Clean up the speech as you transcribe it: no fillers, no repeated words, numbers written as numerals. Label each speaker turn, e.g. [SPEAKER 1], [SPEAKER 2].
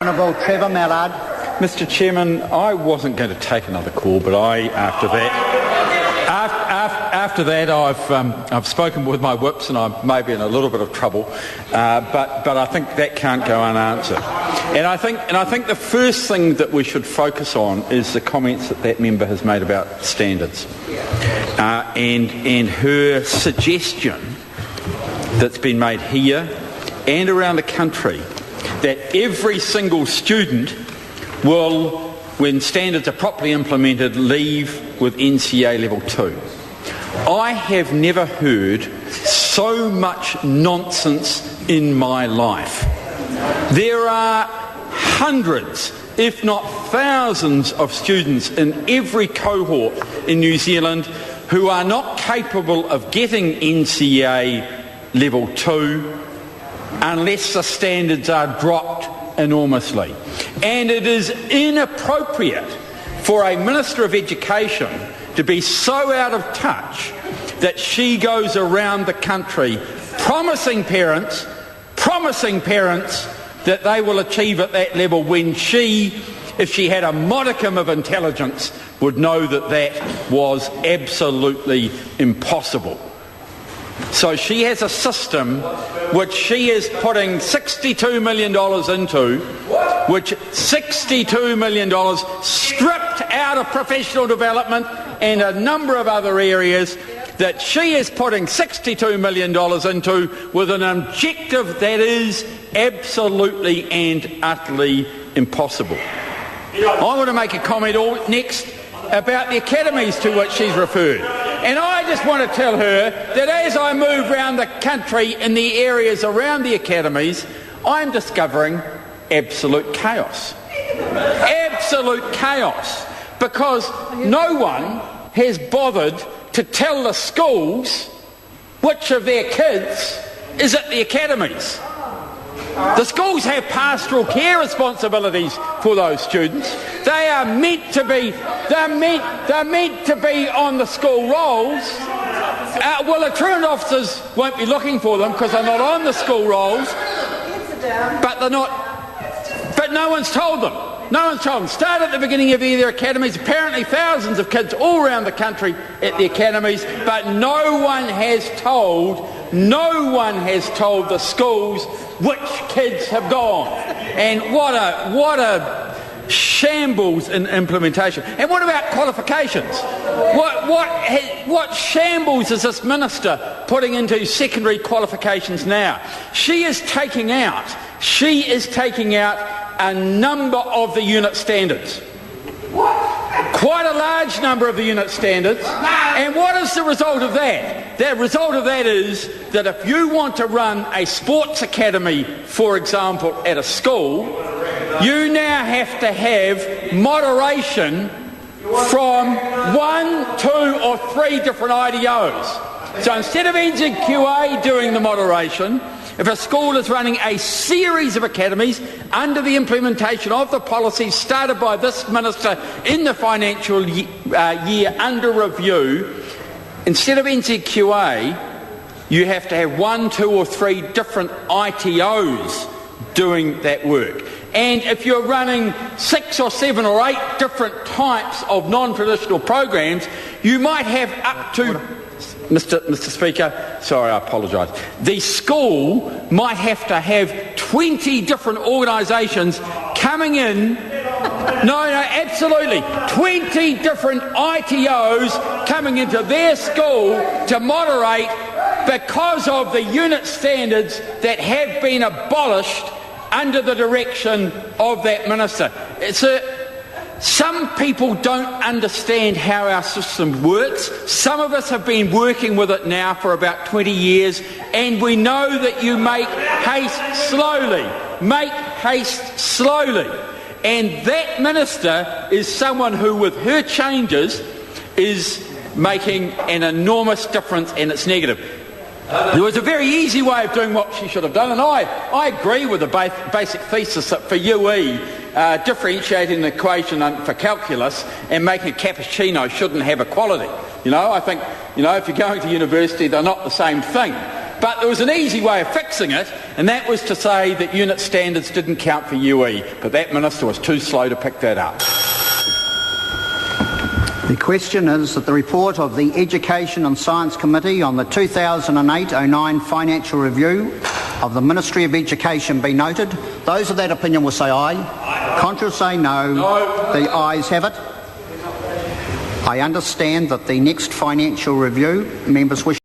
[SPEAKER 1] Honourable Trevor Mallard.
[SPEAKER 2] Mr Chairman, I wasn't going to take another call, but after that, I've spoken with my whips and I may be in a little bit of trouble, but I think that can't go unanswered. And I think the first thing that we should focus on is the comments that member has made about standards, and her suggestion that's been made here and around the country that every single student will, when standards are properly implemented, leave with NCA level 2. I have never heard so much nonsense in my life. There are hundreds, if not thousands, of students in every cohort in New Zealand who are not capable of getting NCA level 2 unless the standards are dropped enormously. And it is inappropriate for a Minister of Education to be so out of touch that she goes around the country promising parents that they will achieve at that level when she, if she had a modicum of intelligence, would know that that was absolutely impossible. So she has a system which she is putting $62 million into, which $62 million stripped out of professional development and a number of other areas that she is putting $62 million into with an objective that is absolutely and utterly impossible. I want to make a comment next about the academies to which she's referred. And I just want to tell her that as I move around the country in the areas around the academies, I'm discovering absolute chaos. Absolute chaos. Because no one has bothered to tell the schools which of their kids is at the academies. The schools have pastoral care responsibilities for those students. They are meant to be. They're meant to be on the school rolls. Well, the truant officers won't be looking for them because they're not on the school rolls. But they're not. But no one's told them. No one's told them. Start at the beginning of either academies. Apparently, thousands of kids all around the country at the academies, but no one has told the schools which kids have gone. And what a shambles in implementation. And what about qualifications? What shambles is this minister putting into secondary qualifications now? She is taking out a number of the unit standards. Quite a large number of the unit standards. And what is the result of that? The result of that is that if you want to run a sports academy, for example, at a school, you now have to have moderation from 1, 2 or 3 different IDOs. So instead of NZQA doing the moderation, if a school is running a series of academies under the implementation of the policies started by this minister in the financial year under review, instead of NZQA, you have to have 1, 2 or 3 different ITOs doing that work. And if you're running 6 or 7 or 8 different types of non-traditional programs, you might have up to... Mr. Speaker, sorry, I apologise. The school might have to have 20 different organisations coming in. No, absolutely. 20 different ITOs coming into their school to moderate because of the unit standards that have been abolished under the direction of that minister. Some people don't understand how our system works. Some of us have been working with it now for about 20 years, and we know that you make haste slowly. Make haste slowly. And that minister is someone who, with her changes, is making an enormous difference, and it's negative. There was a very easy way of doing what she should have done, and I agree with the basic thesis that for UE, differentiating the equation for calculus and making a cappuccino shouldn't have equality. I think, if you're going to university, they're not the same thing. But there was an easy way of fixing it, and that was to say that unit standards didn't count for UE, but that minister was too slow to pick that up.
[SPEAKER 1] The question is that the report of the Education and Science Committee on the 2008-09 financial review of the Ministry of Education be noted. Those of that opinion will say aye. Aye. Contra say no. No. The ayes have it. I understand that the next financial review, members wish